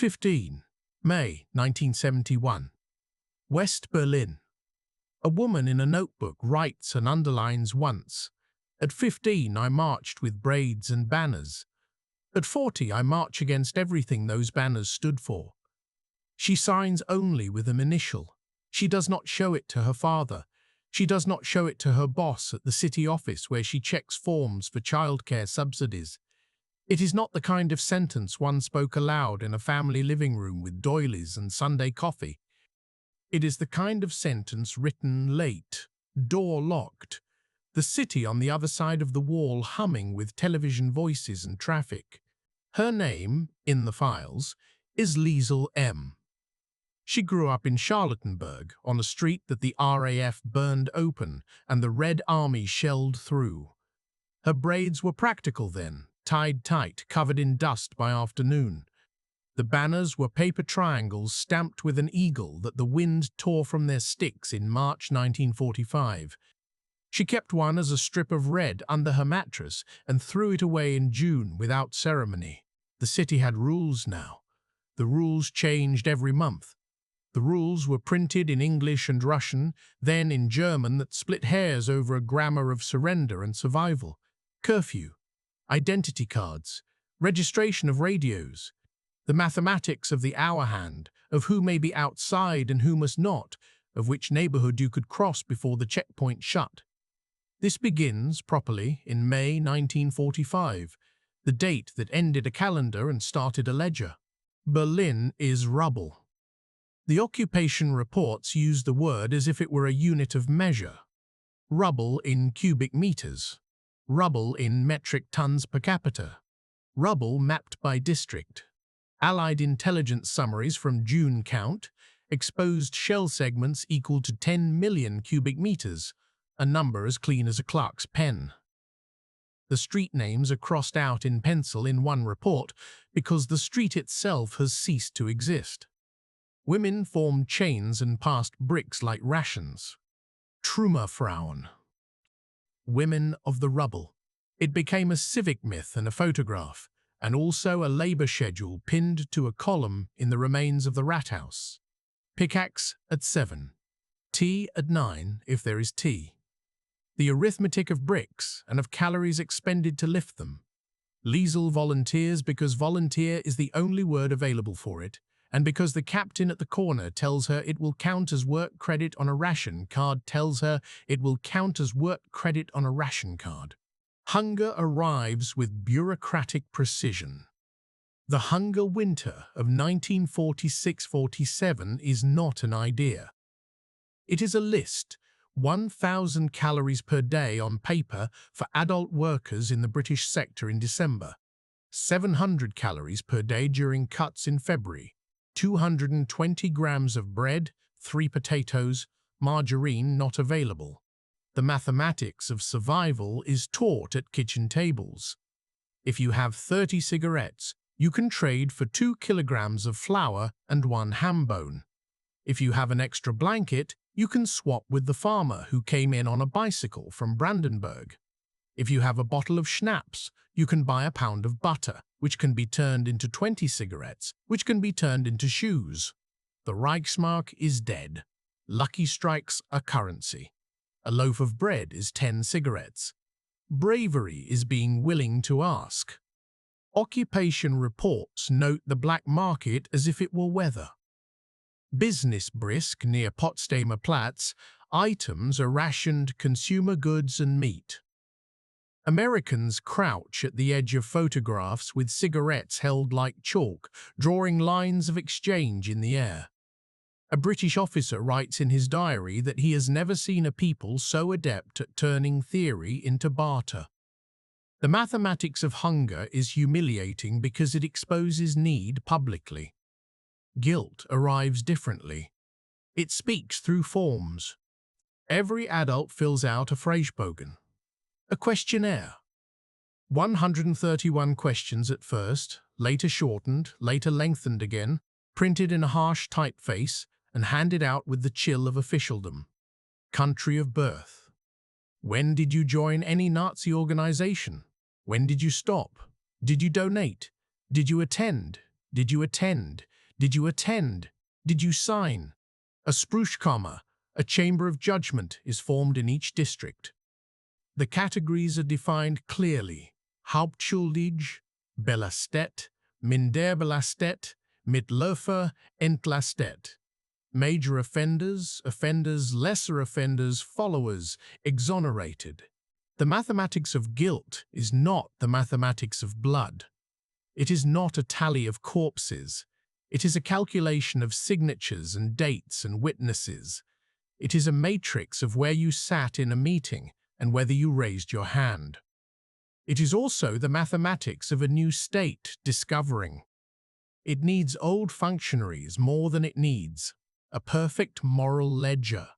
15. May 1971. West Berlin. A woman in a notebook writes and underlines once. At 15, I marched with braids and banners. At 40, I march against everything those banners stood for. She signs only with an initial. She does not show it to her father. She does not show it to her boss at the city office where she checks forms for childcare subsidies. It is not the kind of sentence one spoke aloud in a family living room with doilies and Sunday coffee. It is the kind of sentence written late, door locked, the city on the other side of the wall humming with television voices and traffic. Her name, in the files, is Liesl M. She grew up in Charlottenburg, on a street that the RAF burned open and the Red Army shelled through. Her braids were practical then, tied tight, covered in dust by afternoon. The banners were paper triangles stamped with an eagle that the wind tore from their sticks in March 1945. She kept one as a strip of red under her mattress and threw it away in June without ceremony. The city had rules now. The rules changed every month. The rules were printed in English and Russian, then in German that split hairs over a grammar of surrender and survival. Curfew, identity cards, registration of radios, the mathematics of the hour hand, of who may be outside and who must not, of which neighborhood you could cross before the checkpoint shut. This begins, properly, in May 1945, the date that ended a calendar and started a ledger. Berlin is rubble. The occupation reports use the word as if it were a unit of measure. Rubble in cubic meters. Rubble in metric tons per capita. Rubble mapped by district. Allied intelligence summaries from June count, exposed shell segments equal to 10 million cubic meters, a number as clean as a clerk's pen. The street names are crossed out in pencil in one report because the street itself has ceased to exist. Women formed chains and passed bricks like rations. Trümmerfrauen. Women of the rubble. It became a civic myth and a photograph, and also a labor schedule pinned to a column in the remains of the Rathaus. Pickaxe at 7. Tea at 9, if there is tea. The arithmetic of bricks and of calories expended to lift them. Liesl volunteers because volunteer is the only word available for it, and because the captain at the corner tells her it will count as work credit on a ration card tells her it will count as work credit on a ration card. Hunger arrives with bureaucratic precision. The hunger winter of 1946-47 is not an idea. It is a list, 1,000 calories per day on paper for adult workers in the British sector in December, 700 calories per day during cuts in February, 220 grams of bread, 3 potatoes, margarine not available. The mathematics of survival is taught at kitchen tables. If you have 30 cigarettes, you can trade for 2 kilograms of flour and 1 ham bone. If you have an extra blanket, you can swap with the farmer who came in on a bicycle from Brandenburg. If you have a bottle of schnapps, you can buy a pound of butter, which can be turned into 20 cigarettes, which can be turned into shoes. The Reichsmark is dead. Lucky strikes are currency. A loaf of bread is 10 cigarettes. Bravery is being willing to ask. Occupation reports note the black market as if it were weather. Business brisk near Potsdamer Platz, items are rationed consumer goods and meat. Americans crouch at the edge of photographs with cigarettes held like chalk, drawing lines of exchange in the air. A British officer writes in his diary that he has never seen a people so adept at turning theory into barter. The mathematics of hunger is humiliating because it exposes need publicly. Guilt arrives differently. It speaks through forms. Every adult fills out a Fragebogen, a questionnaire. 131 questions at first, later shortened, later lengthened again, printed in a harsh typeface, and handed out with the chill of officialdom. Country of birth. When did you join any Nazi organization? When did you stop? Did you donate? Did you attend? Did you attend? Did you attend? Did you sign? A Spruchkammer, a chamber of judgment, is formed in each district. The categories are defined clearly: Hauptschuldig, belastet, minder belastet, mittelhofer, entlastet. Major offenders, offenders, lesser offenders, followers, exonerated. The mathematics of guilt is not the mathematics of blood. It is not a tally of corpses. It is a calculation of signatures and dates and witnesses. It is a matrix of where you sat in a meeting and whether you raised your hand. It is also the mathematics of a new state discovering. It needs old functionaries more than it needs a perfect moral ledger.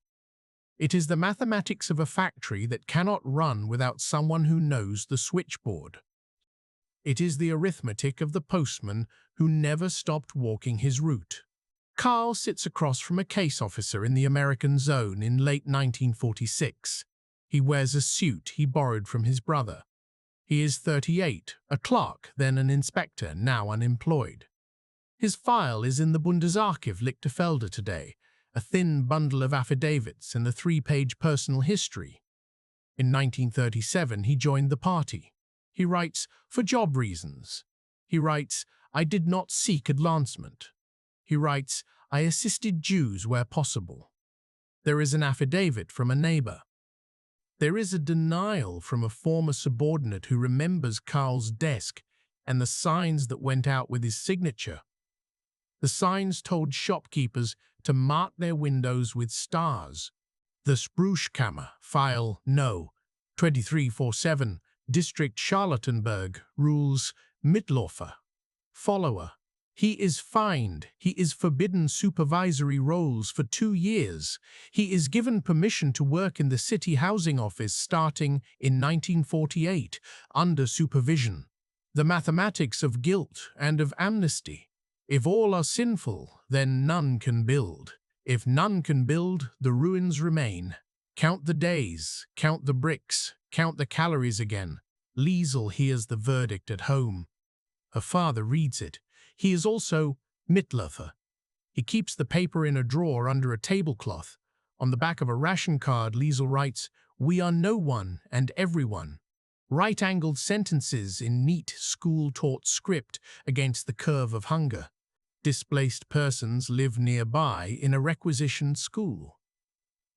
It is the mathematics of a factory that cannot run without someone who knows the switchboard. It is the arithmetic of the postman who never stopped walking his route. Carl sits across from a case officer in the American zone in late 1946. He wears a suit he borrowed from his brother. He is 38, a clerk, then an inspector, now unemployed. His file is in the Bundesarchiv Lichterfelde today, a thin bundle of affidavits and the 3-page personal history. In 1937, he joined the party. He writes, for job reasons. He writes, I did not seek advancement. He writes, I assisted Jews where possible. There is an affidavit from a neighbor. There is a denial from a former subordinate who remembers Carl's desk and the signs that went out with his signature. The signs told shopkeepers to mark their windows with stars. The Spruchkammer, file No. 2347, District Charlottenburg, rules Mittelhofer. Follower. He is fined. He is forbidden supervisory roles for 2 years. He is given permission to work in the city housing office starting in 1948, under supervision. The mathematics of guilt and of amnesty. If all are sinful, then none can build. If none can build, the ruins remain. Count the days, count the bricks, count the calories again. Liesel hears the verdict at home. Her father reads it. He is also Mittelhofer. He keeps the paper in a drawer under a tablecloth. On the back of a ration card, Liesel writes, we are no one and everyone. Right-angled sentences in neat, school-taught script against the curve of hunger. Displaced persons live nearby in a requisitioned school.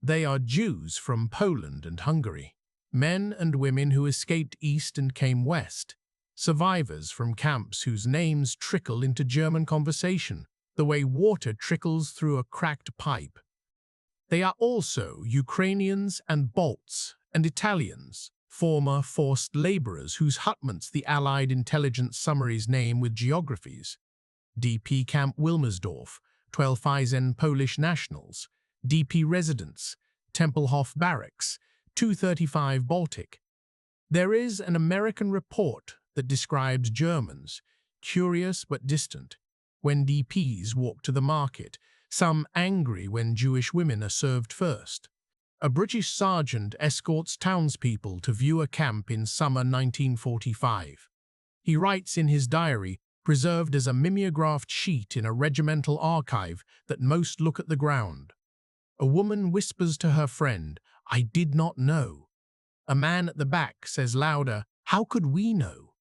They are Jews from Poland and Hungary, men and women who escaped east and came west, survivors from camps whose names trickle into German conversation, the way water trickles through a cracked pipe. They are also Ukrainians and Balts and Italians, former forced laborers whose hutments the Allied intelligence summaries name with geographies. DP Camp Wilmersdorf, 12,000 Polish nationals, DP residents, Tempelhof Barracks, 235 Baltic. There is an American report that describes Germans, curious but distant, when DPs walk to the market, some angry when Jewish women are served first. A British sergeant escorts townspeople to view a camp in summer 1945. He writes in his diary, preserved as a mimeographed sheet in a regimental archive, that most look at the ground. A woman whispers to her friend, I did not know. A man at the back says louder, how could we know?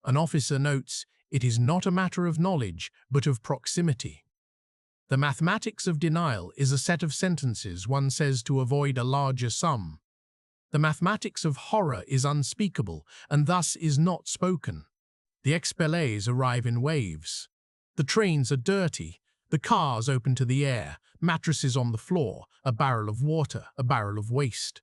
An officer notes, it is not a matter of knowledge, but of proximity. The mathematics of denial is a set of sentences one says to avoid a larger sum. The mathematics of horror is unspeakable, and thus is not spoken. The expellees arrive in waves. The trains are dirty, the cars open to the air, mattresses on the floor, a barrel of water, a barrel of waste.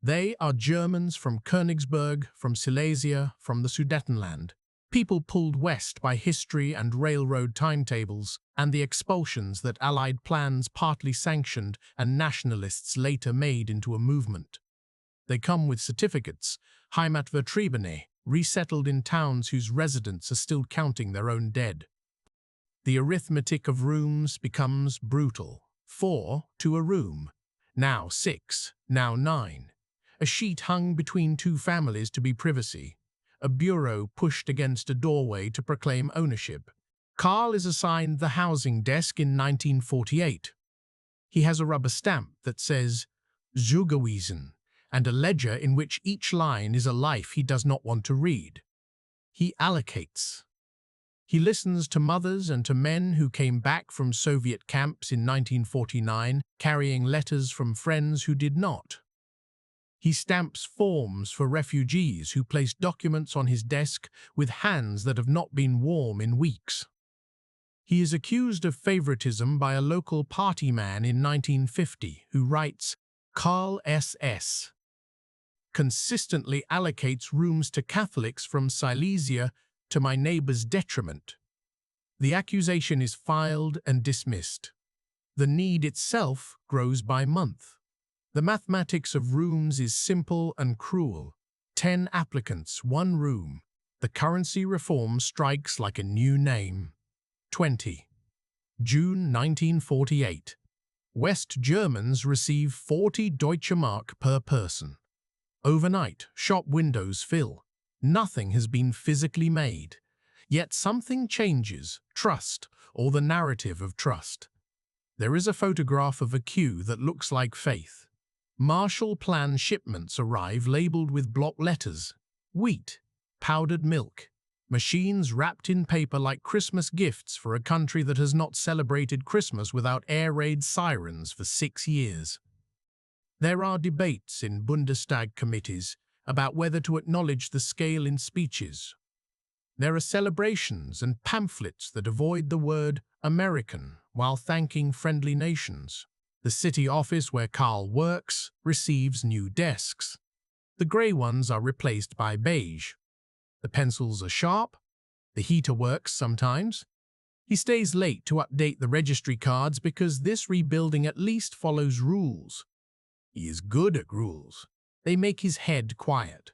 They are Germans from Königsberg, from Silesia, from the Sudetenland. People pulled west by history and railroad timetables, and the expulsions that Allied plans partly sanctioned and nationalists later made into a movement. They come with certificates, Heimatvertriebene, resettled in towns whose residents are still counting their own dead. The arithmetic of rooms becomes brutal. 4 to a room, now 6, now 9. A sheet hung between 2 families to be privacy. A bureau pushed against a doorway to proclaim ownership. Karl is assigned the housing desk in 1948. He has a rubber stamp that says Zugewiesen and a ledger in which each line is a life he does not want to read. He allocates. He listens to mothers and to men who came back from Soviet camps in 1949 carrying letters from friends who did not. He stamps forms for refugees who place documents on his desk with hands that have not been warm in weeks. He is accused of favoritism by a local party man in 1950 who writes, Karl SS. Consistently allocates rooms to Catholics from Silesia to my neighbor's detriment. The accusation is filed and dismissed. The need itself grows by month. The mathematics of rooms is simple and cruel. 10 applicants, 1 room. The currency reform strikes like a new name. 20. June 1948. West Germans receive 40 Deutsche Mark per person. Overnight, shop windows fill. Nothing has been physically made. Yet something changes, trust, or the narrative of trust. There is a photograph of a queue that looks like faith. Marshall Plan shipments arrive labeled with block letters. Wheat, powdered milk, machines wrapped in paper like Christmas gifts for a country that has not celebrated Christmas without air raid sirens for 6 years. There are debates in Bundestag committees about whether to acknowledge the scale in speeches. There are celebrations and pamphlets that avoid the word American while thanking friendly nations. The city office where Karl works receives new desks. The grey ones are replaced by beige. The pencils are sharp. The heater works sometimes. He stays late to update the registry cards because this rebuilding at least follows rules. He is good at rules. They make his head quiet.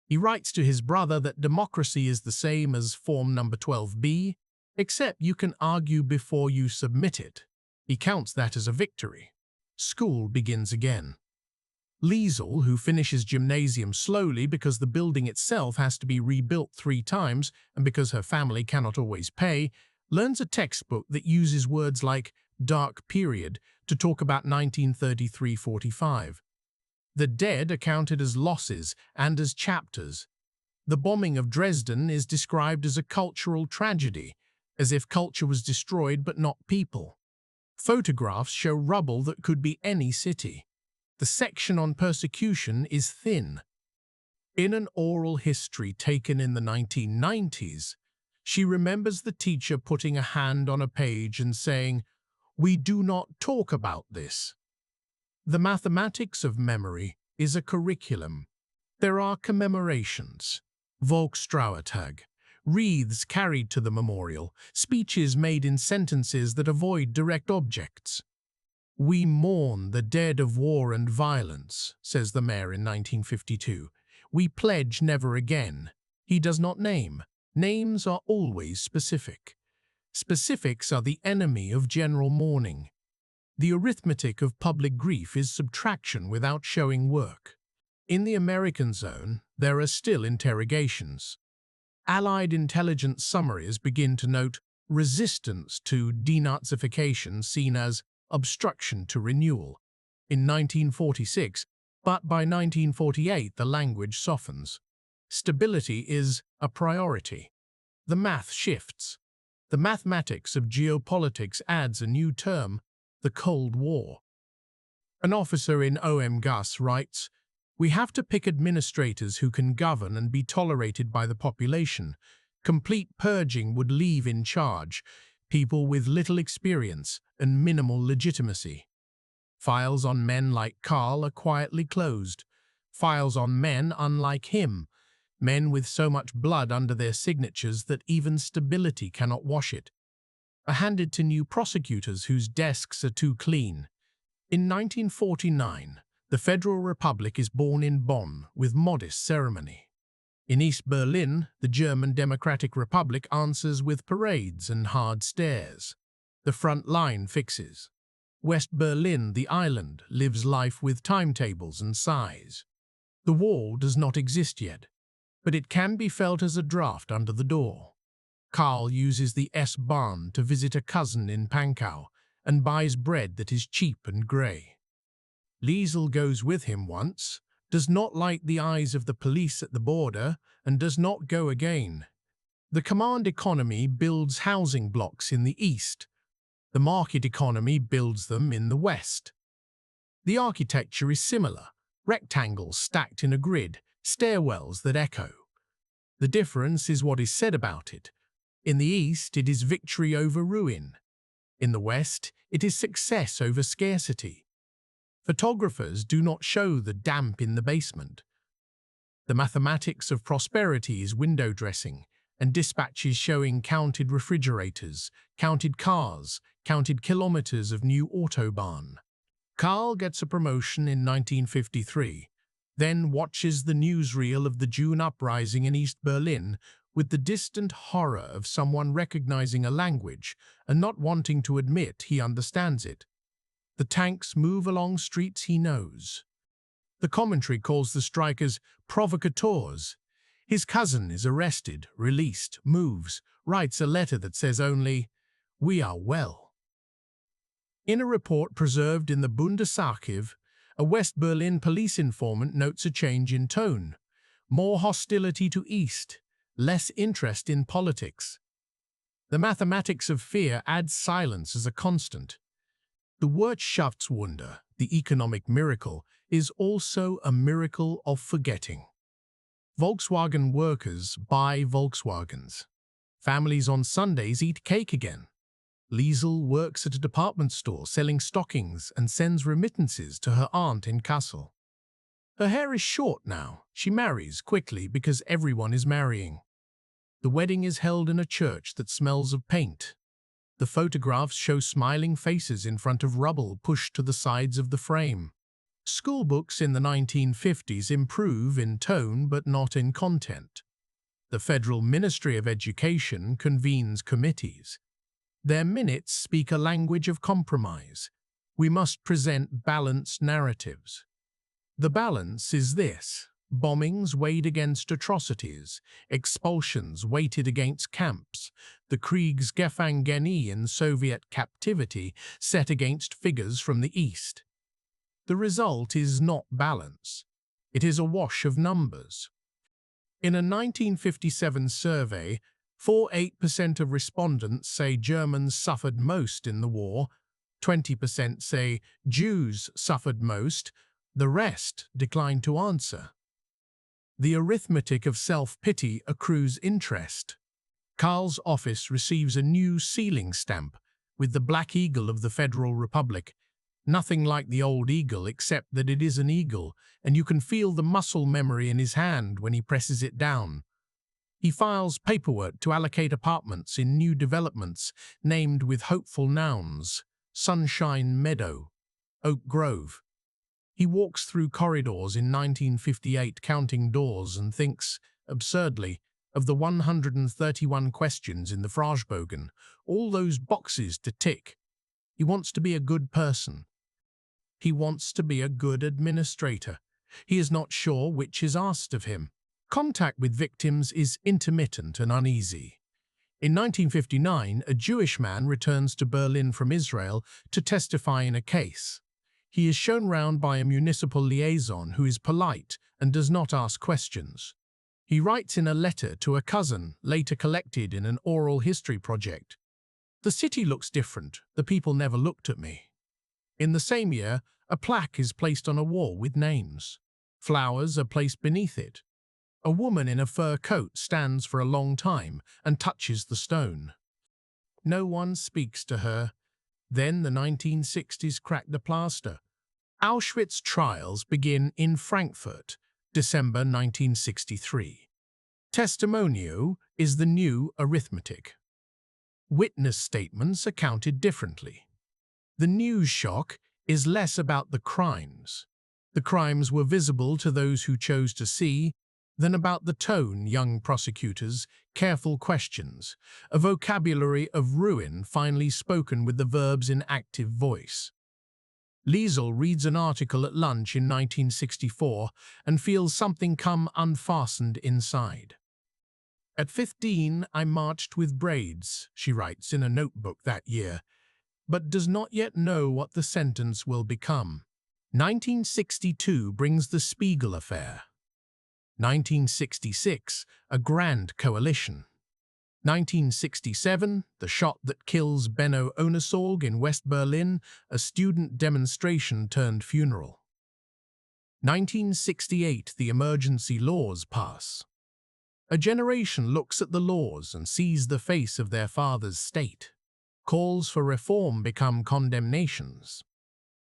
He writes to his brother that democracy is the same as Form number 12b, except you can argue before you submit it. He counts that as a victory. School begins again. Liesel, who finishes gymnasium slowly because the building itself has to be rebuilt 3 times and because her family cannot always pay, learns a textbook that uses words like dark period to talk about 1933-45. The dead are counted as losses and as chapters. The bombing of Dresden is described as a cultural tragedy, as if culture was destroyed but not people. Photographs show rubble that could be any city. The section on persecution is thin. In an oral history taken in the 1990s, she remembers the teacher putting a hand on a page and saying, "We do not talk about this." The mathematics of memory is a curriculum. There are commemorations, Volkstrauertag, wreaths carried to the memorial, speeches made in sentences that avoid direct objects. "We mourn the dead of war and violence," says the mayor in 1952. "We pledge never again." He does not name. Names are always specific. Specifics are the enemy of general mourning. The arithmetic of public grief is subtraction without showing work. In the American zone, there are still interrogations. Allied intelligence summaries begin to note resistance to denazification seen as obstruction to renewal in 1946, but by 1948 the language softens. Stability is a priority. The math shifts. The mathematics of geopolitics adds a new term, the Cold War. An officer in OM Gus writes, "We have to pick administrators who can govern and be tolerated by the population. Complete purging would leave in charge people with little experience and minimal legitimacy. Files on men like Karl are quietly closed. Files on men unlike him, men with so much blood under their signatures that even stability cannot wash it, are handed to new prosecutors whose desks are too clean. In 1949, the Federal Republic is born in Bonn with modest ceremony. In East Berlin, the German Democratic Republic answers with parades and hard stares. The front line fixes. West Berlin, the island, lives life with timetables and sighs. The wall does not exist yet, but it can be felt as a draft under the door. Karl uses the S-Bahn to visit a cousin in Pankow and buys bread that is cheap and grey. Liesel goes with him once, does not like the eyes of the police at the border, and does not go again. The command economy builds housing blocks in the east. The market economy builds them in the west. The architecture is similar, rectangles stacked in a grid, stairwells that echo. The difference is what is said about it. In the east, it is victory over ruin. In the west, it is success over scarcity. Photographers do not show the damp in the basement. The mathematics of prosperity is window dressing, and dispatches showing counted refrigerators, counted cars, counted kilometers of new autobahn. Karl gets a promotion in 1953, then watches the newsreel of the June uprising in East Berlin with the distant horror of someone recognizing a language and not wanting to admit he understands it. The tanks move along streets he knows. The commentary calls the strikers provocateurs. His cousin is arrested, released, moves, writes a letter that says only, "We are well." In a report preserved in the Bundesarchiv, a West Berlin police informant notes a change in tone. More hostility to East, less interest in politics. The mathematics of fear adds silence as a constant. The Wirtschaftswunder, the economic miracle, is also a miracle of forgetting. Volkswagen workers buy Volkswagens. Families on Sundays eat cake again. Liesel works at a department store selling stockings and sends remittances to her aunt in Kassel. Her hair is short now. She marries quickly because everyone is marrying. The wedding is held in a church that smells of paint. The photographs show smiling faces in front of rubble pushed to the sides of the frame. School books in the 1950s improve in tone but not in content. The Federal Ministry of Education convenes committees. Their minutes speak a language of compromise. We must present balanced narratives. The balance is this: bombings weighed against atrocities, expulsions weighted against camps, the Kriegsgefangene in Soviet captivity set against figures from the East. The result is not balance. It is a wash of numbers. In a 1957 survey, 48% of respondents say Germans suffered most in the war, 20% say Jews suffered most, the rest declined to answer. The arithmetic of self-pity accrues interest. Karl's office receives a new sealing stamp with the Black Eagle of the Federal Republic. Nothing like the old eagle except that it is an eagle, and you can feel the muscle memory in his hand when he presses it down. He files paperwork to allocate apartments in new developments named with hopeful nouns: Sunshine Meadow, Oak Grove. He walks through corridors in 1958 counting doors and thinks, absurdly, of the 131 questions in the Fragebogen, all those boxes to tick. He wants to be a good person. He wants to be a good administrator. He is not sure which is asked of him. Contact with victims is intermittent and uneasy. In 1959, a Jewish man returns to Berlin from Israel to testify in a case. He is shown round by a municipal liaison who is polite and does not ask questions. He writes in a letter to a cousin, later collected in an oral history project, "The city looks different. The people never looked at me." In the same year, a plaque is placed on a wall with names. Flowers are placed beneath it. A woman in a fur coat stands for a long time and touches the stone. No one speaks to her. Then the 1960s crack the plaster. Auschwitz trials begin in Frankfurt, December 1963. Testimonio is the new arithmetic. Witness statements are counted differently. The news shock is less about the crimes. The crimes were visible to those who chose to see, than about the tone, young prosecutors, careful questions, a vocabulary of ruin finally spoken with the verbs in active voice. Liesel reads an article at lunch in 1964 and feels something come unfastened inside. At 15, I marched with braids, she writes in a notebook that year, but does not yet know what the sentence will become. 1962 brings the Spiegel affair. 1966, a grand coalition. 1967, the shot that kills Benno Ohnesorg in West Berlin, a student demonstration turned funeral. 1968, the emergency laws pass. A generation looks at the laws and sees the face of their father's state. Calls for reform become condemnations.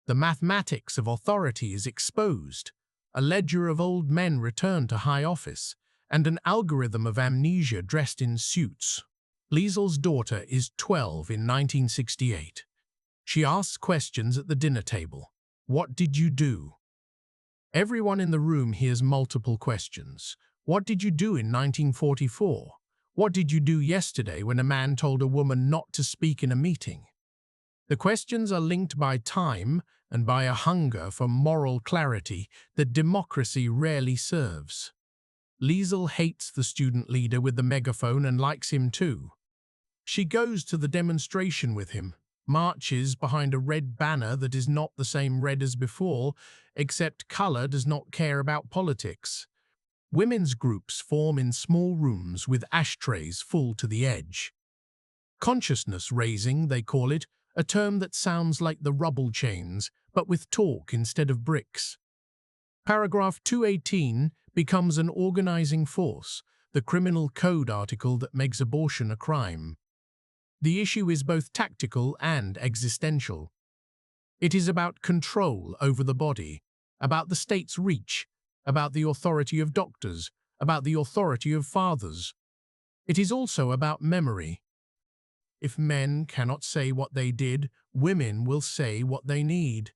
The mathematics of authority is exposed. A ledger of old men returned to high office, and an algorithm of amnesia dressed in suits. Liesel's daughter is 12 in 1968. She asks questions at the dinner table. What did you do? Everyone in the room hears multiple questions. What did you do in 1944? What did you do yesterday when a man told a woman not to speak in a meeting? The questions are linked by time and by a hunger for moral clarity that democracy rarely serves. Liesel hates the student leader with the megaphone and likes him too. She goes to the demonstration with him, marches behind a red banner that is not the same red as before, except color does not care about politics. Women's groups form in small rooms with ashtrays full to the edge. Consciousness raising, they call it, a term that sounds like the rubble chains, but with talk instead of bricks. Paragraph 218 becomes an organizing force, the criminal code article that makes abortion a crime. The issue is both tactical and existential. It is about control over the body, about the state's reach, about the authority of doctors, about the authority of fathers. It is also about memory. If men cannot say what they did, women will say what they need.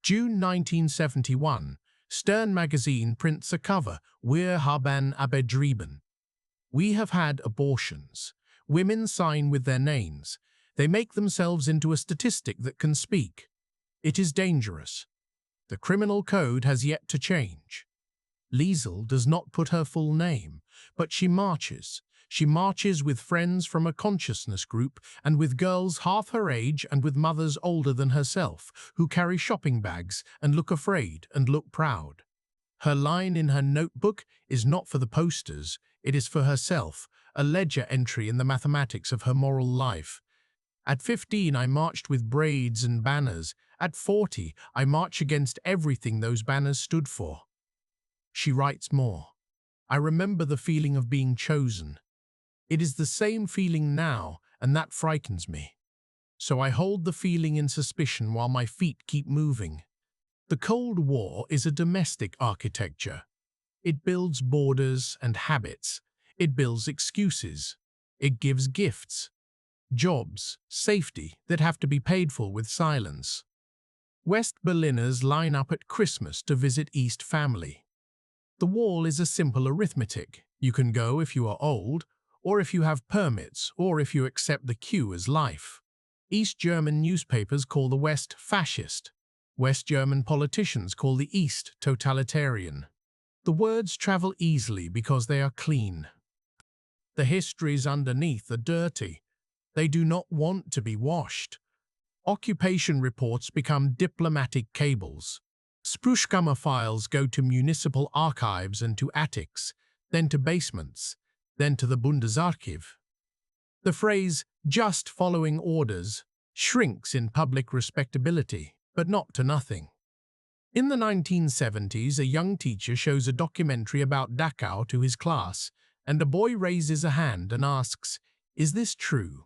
June 1971, Stern magazine prints a cover, Wir haben abgetrieben. We have had abortions. Women sign with their names. They make themselves into a statistic that can speak. It is dangerous. The criminal code has yet to change. Liesel does not put her full name, but she marches. She marches with friends from a consciousness group and with girls half her age and with mothers older than herself, who carry shopping bags and look afraid and look proud. Her line in her notebook is not for the posters, it is for herself, a ledger entry in the mathematics of her moral life. At 15, I marched with braids and banners. At 40, I march against everything those banners stood for. She writes more. I remember the feeling of being chosen. It is the same feeling now, and that frightens me. So I hold the feeling in suspicion while my feet keep moving. The Cold War is a domestic architecture. It builds borders and habits. It builds excuses. It gives gifts. Jobs, safety that have to be paid for with silence. West Berliners line up at Christmas to visit East family. The wall is a simple arithmetic. You can go if you are old, or if you have permits, or if you accept the queue as life. East German newspapers call the West fascist. West German politicians call the East totalitarian. The words travel easily because they are clean. The histories underneath are dirty. They do not want to be washed. Occupation reports become diplomatic cables. Spruchkammer files go to municipal archives and to attics, then to basements, then to the Bundesarchiv. The phrase, just following orders, shrinks in public respectability, but not to nothing. In the 1970s, a young teacher shows a documentary about Dachau to his class, and a boy raises a hand and asks, "Is this true?"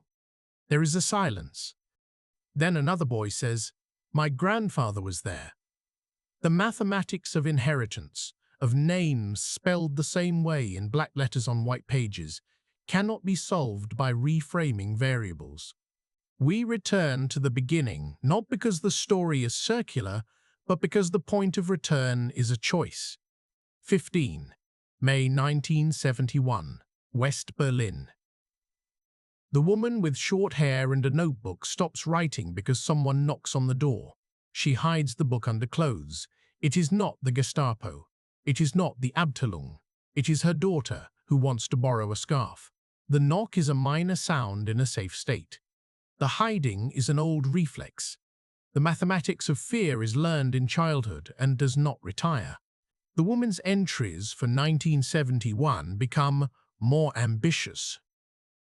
There is a silence. Then another boy says, "My grandfather was there." The mathematics of inheritance, of names spelled the same way in black letters on white pages, cannot be solved by reframing variables. We return to the beginning, not because the story is circular, but because the point of return is a choice. 15. May 1971, West Berlin. The woman with short hair and a notebook stops writing because someone knocks on the door. She hides the book under clothes. It is not the Gestapo. It is not the Abteilung. It is her daughter, who wants to borrow a scarf. The knock is a minor sound in a safe state. The hiding is an old reflex. The mathematics of fear is learned in childhood and does not retire. The woman's entries for 1971 become more ambitious.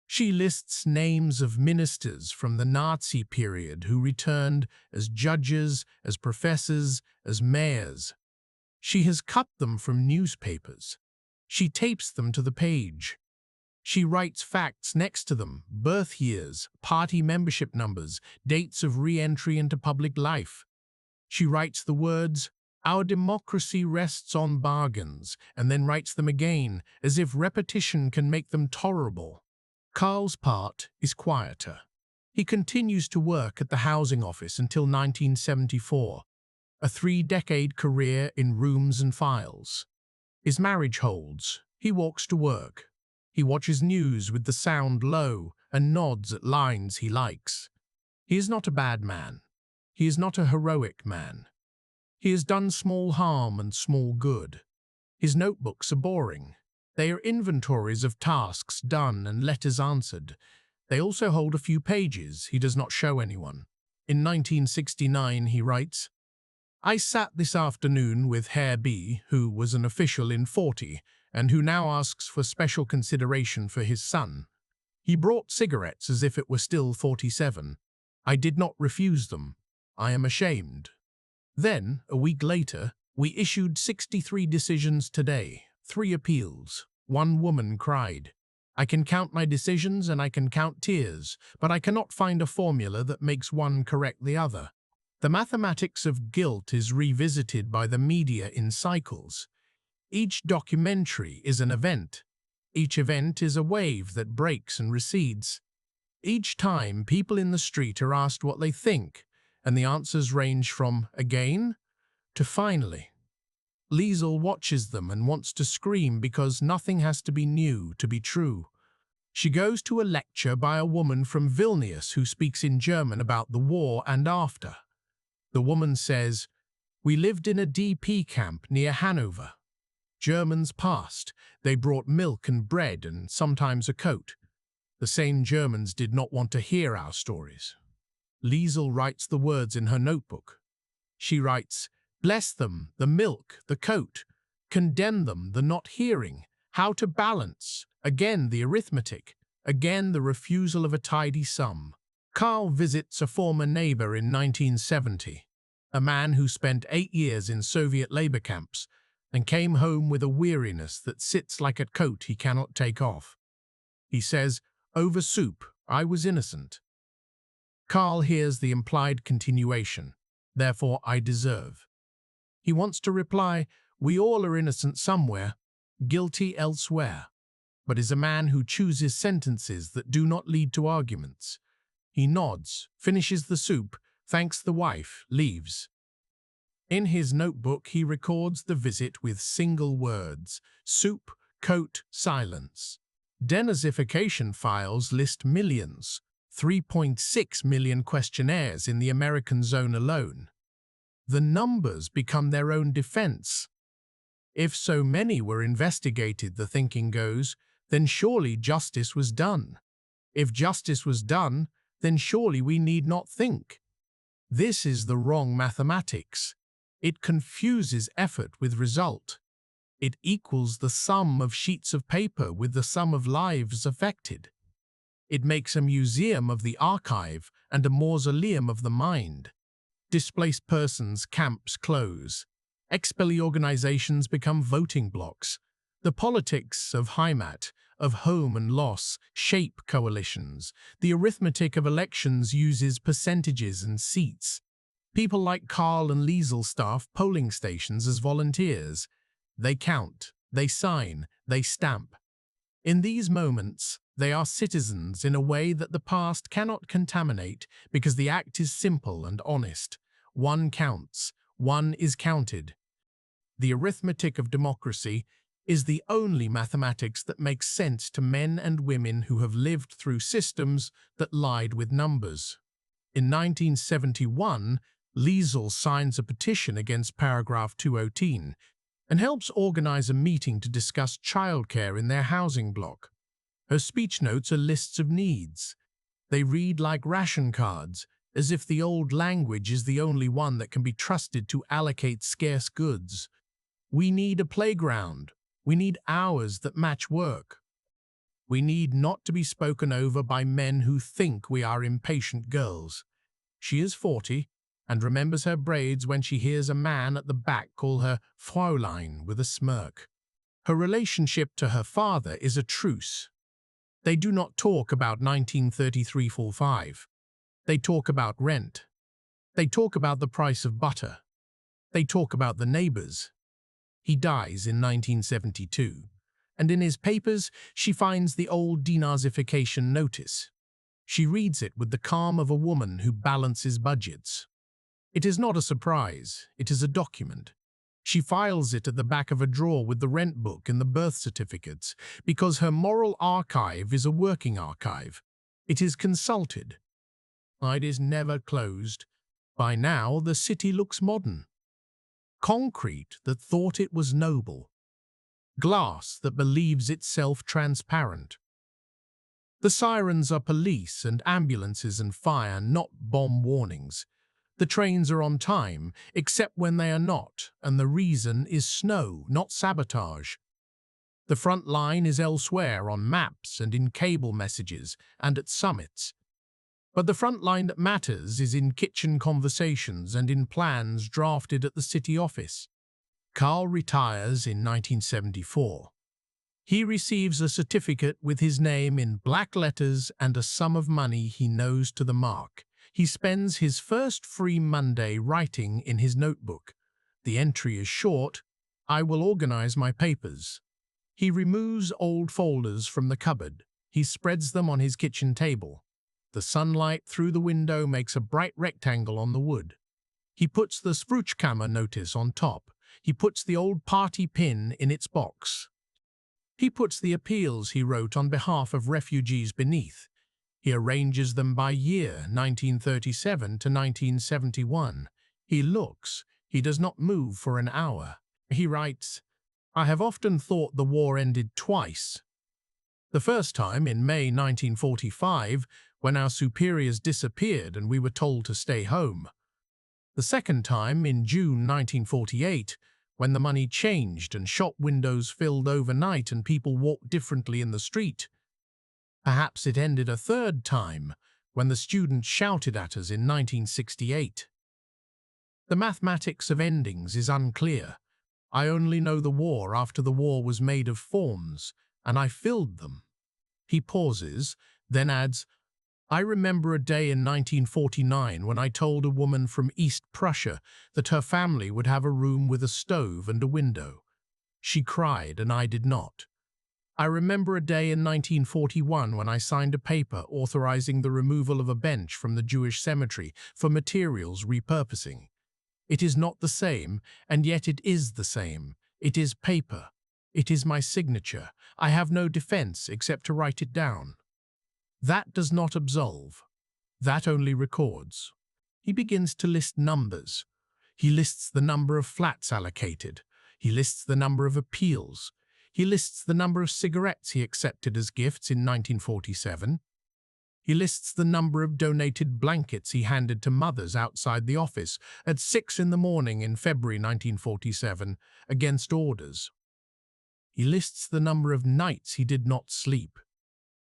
She lists names of ministers from the Nazi period who returned as judges, as professors, as mayors. She has cut them from newspapers. She tapes them to the page. She writes facts next to them, birth years, party membership numbers, dates of re-entry into public life. She writes the words, "Our democracy rests on bargains," and then writes them again, as if repetition can make them tolerable. Carl's part is quieter. He continues to work at the housing office until 1974, a 3-decade career in rooms and files. His marriage holds. He walks to work. He watches news with the sound low and nods at lines he likes. He is not a bad man. He is not a heroic man. He has done small harm and small good. His notebooks are boring. They are inventories of tasks done and letters answered. They also hold a few pages he does not show anyone. In 1969 he writes, "I sat this afternoon with Herr B, who was an official in 40, and who now asks for special consideration for his son. He brought cigarettes as if it were still 47. I did not refuse them. I am ashamed." Then, a week later, we issued 63 decisions today, 3 appeals. One woman cried, "I can count my decisions and I can count tears, but I cannot find a formula that makes one correct the other." The mathematics of guilt is revisited by the media in cycles. Each documentary is an event. Each event is a wave that breaks and recedes. Each time, people in the street are asked what they think, and the answers range from "again" to "finally." Liesel watches them and wants to scream because nothing has to be new to be true. She goes to a lecture by a woman from Vilnius who speaks in German about the war and after. The woman says, "We lived in a DP camp near Hanover. Germans passed. They brought milk and bread and sometimes a coat. The same Germans did not want to hear our stories." Liesel writes the words in her notebook. She writes, "Bless them, the milk, the coat. Condemn them, the not hearing. How to balance. Again the arithmetic. Again the refusal of a tidy sum." Carl visits a former neighbor in 1970, a man who spent 8 years in Soviet labor camps and came home with a weariness that sits like a coat he cannot take off. He says, "Over soup, I was innocent." Carl hears the implied continuation, "Therefore I deserve." He wants to reply, "We all are innocent somewhere, guilty elsewhere," but is a man who chooses sentences that do not lead to arguments. He nods, finishes the soup, thanks the wife, leaves. In his notebook, he records the visit with single words: soup, coat, silence. Denazification files list millions, 3.6 million questionnaires in the American zone alone. The numbers become their own defense. If so many were investigated, the thinking goes, then surely justice was done. If justice was done, then surely we need not think. This is the wrong mathematics. It confuses effort with result. It equals the sum of sheets of paper with the sum of lives affected. It makes a museum of the archive and a mausoleum of the mind. Displaced persons' camps close. Expellee organizations become voting blocks. The politics of Heimat, of home and loss, shape coalitions. The arithmetic of elections uses percentages and seats. People like Carl and Liesel staff polling stations as volunteers. They count, they sign, they stamp. In these moments, they are citizens in a way that the past cannot contaminate because the act is simple and honest. One counts, one is counted. The arithmetic of democracy is the only mathematics that makes sense to men and women who have lived through systems that lied with numbers. In 1971, Liesel signs a petition against paragraph 218, and helps organize a meeting to discuss childcare in their housing block. Her speech notes are lists of needs. They read like ration cards, as if the old language is the only one that can be trusted to allocate scarce goods. We need a playground. We need hours that match work. We need not to be spoken over by men who think we are impatient girls. She is 40 and remembers her braids when she hears a man at the back call her Fräulein with a smirk. Her relationship to her father is a truce. They do not talk about 1933-45. They talk about rent. They talk about the price of butter. They talk about the neighbors. He dies in 1972, and in his papers she finds the old denazification notice. She reads it with the calm of a woman who balances budgets. It is not a surprise, it is a document. She files it at the back of a drawer with the rent book and the birth certificates, because her moral archive is a working archive. It is consulted. It is never closed. By now the city looks modern. Concrete that thought it was noble. Glass that believes itself transparent. The sirens are police and ambulances and fire, not bomb warnings. The trains are on time, except when they are not, and the reason is snow, not sabotage. The front line is elsewhere on maps and in cable messages and at summits. But the front line that matters is in kitchen conversations and in plans drafted at the city office. Carl retires in 1974. He receives a certificate with his name in black letters and a sum of money he knows to the mark. He spends his first free Monday writing in his notebook. The entry is short, "I will organize my papers." He removes old folders from the cupboard. He spreads them on his kitchen table. The sunlight through the window makes a bright rectangle on the wood. He puts the Spruchkammer notice on top. He puts the old party pin in its box. He puts the appeals he wrote on behalf of refugees beneath. He arranges them by year, 1937 to 1971. He looks. He does not move for an hour. He writes, "I have often thought the war ended twice. The first time in May 1945, when our superiors disappeared and we were told to stay home. The second time in June 1948, when the money changed and shop windows filled overnight and people walked differently in the street. Perhaps it ended a third time, when the students shouted at us in 1968. The mathematics of endings is unclear. I only know the war after the war was made of forms, and I filled them." He pauses, then adds, "I remember a day in 1949 when I told a woman from East Prussia that her family would have a room with a stove and a window. She cried and I did not. I remember a day in 1941 when I signed a paper authorizing the removal of a bench from the Jewish cemetery for materials repurposing. It is not the same, and yet it is the same. It is paper. It is my signature. I have no defense except to write it down. That does not absolve. That only records." He begins to list numbers. He lists the number of flats allocated. He lists the number of appeals. He lists the number of cigarettes he accepted as gifts in 1947. He lists the number of donated blankets he handed to mothers outside the office at 6 in the morning in February 1947, against orders. He lists the number of nights he did not sleep.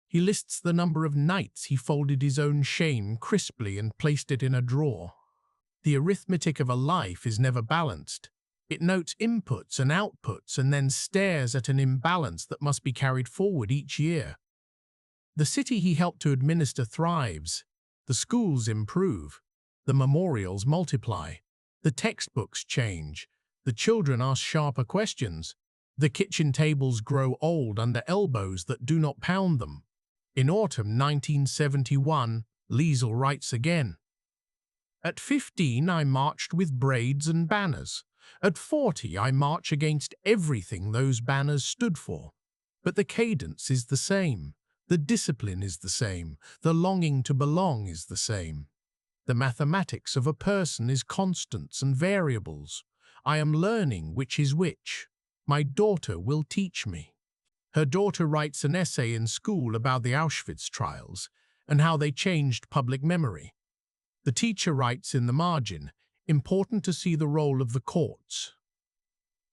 He lists the number of nights he folded his own shame crisply and placed it in a drawer. The arithmetic of a life is never balanced. It notes inputs and outputs and then stares at an imbalance that must be carried forward each year. The city he helped to administer thrives. The schools improve. The memorials multiply. The textbooks change. The children ask sharper questions. The kitchen tables grow old under elbows that do not pound them. In autumn 1971, Liesel writes again. "At 15, I marched with braids and banners. At 40, I march against everything those banners stood for. But the cadence is the same. The discipline is the same. The longing to belong is the same. The mathematics of a person is constants and variables. I am learning which is which. My daughter will teach me. Her daughter writes an essay in school about the Auschwitz trials and how they changed public memory. The teacher writes in the margin, important to see the role of the courts.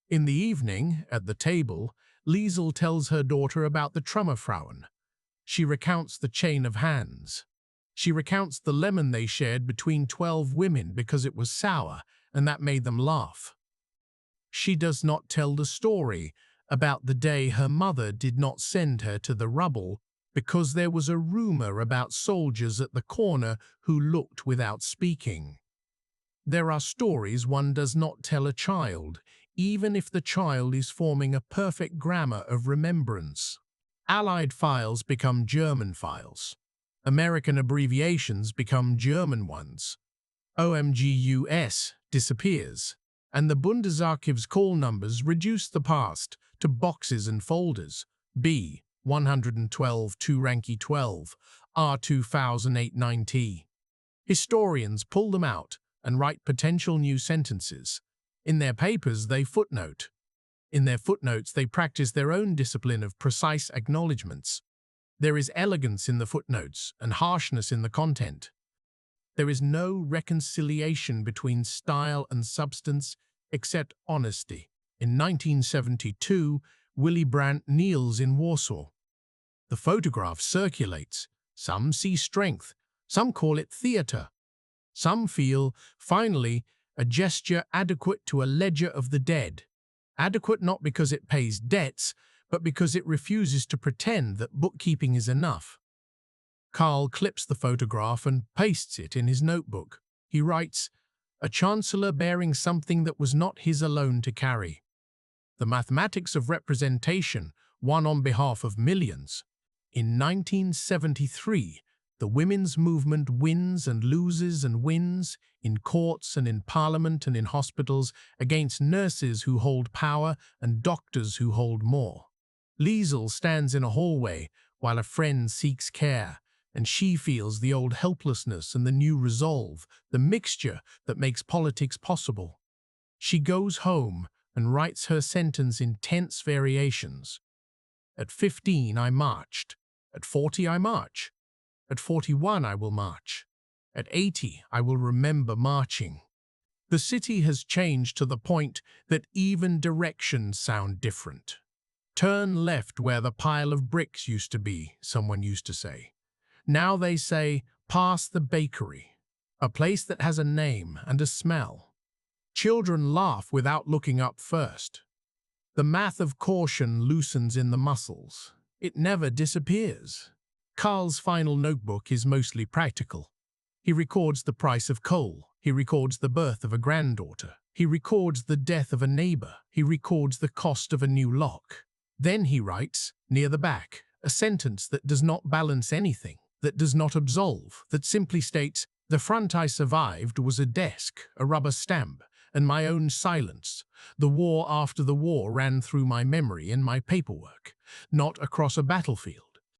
In the evening, at the table, Liesel tells her daughter about the Trümmerfrauen. She recounts the chain of hands. She recounts the lemon they shared between 12 women because it was sour, and that made them laugh. She does not tell the story about the day her mother did not send her to the rubble because there was a rumor about soldiers at the corner who looked without speaking. There are stories one does not tell a child, even if the child is forming a perfect grammar of remembrance. Allied files become German files. American abbreviations become German ones. OMGUS disappears, and the Bundesarchiv's call numbers reduce the past to boxes and folders. B. 112 2-Ranky 12, R 2008-9T. Historians pull them out and write potential new sentences. In their papers, they footnote. In their footnotes, they practice their own discipline of precise acknowledgements. There is elegance in the footnotes and harshness in the content. There is no reconciliation between style and substance except honesty. In 1972, Willy Brandt kneels in Warsaw. The photograph circulates. Some see strength. Some call it theater. Some feel, finally, a gesture adequate to a ledger of the dead. Adequate not because it pays debts, but because it refuses to pretend that bookkeeping is enough. Karl clips the photograph and pastes it in his notebook. He writes, "A chancellor bearing something that was not his alone to carry." The mathematics of representation won on behalf of millions. In 1973, the women's movement wins and loses and wins in courts and in parliament and in hospitals against nurses who hold power and doctors who hold more. Liesel stands in a hallway while a friend seeks care, and she feels the old helplessness and the new resolve, the mixture that makes politics possible. She goes home and writes her sentence in tense variations. At 15, I marched. At 40, I march. At 41, I will march. At 80, I will remember marching. The city has changed to the point that even directions sound different. Turn left where the pile of bricks used to be, someone used to say. Now they say, pass the bakery, a place that has a name and a smell. Children laugh without looking up first. The math of caution loosens in the muscles. It never disappears. Karl's final notebook is mostly practical. He records the price of coal. He records the birth of a granddaughter. He records the death of a neighbor. He records the cost of a new lock. Then he writes, near the back, a sentence that does not balance anything, that does not absolve, that simply states, the front I survived was a desk, a rubber stamp, and my own silence. The war after the war ran through my memory and my paperwork, not across a battlefield.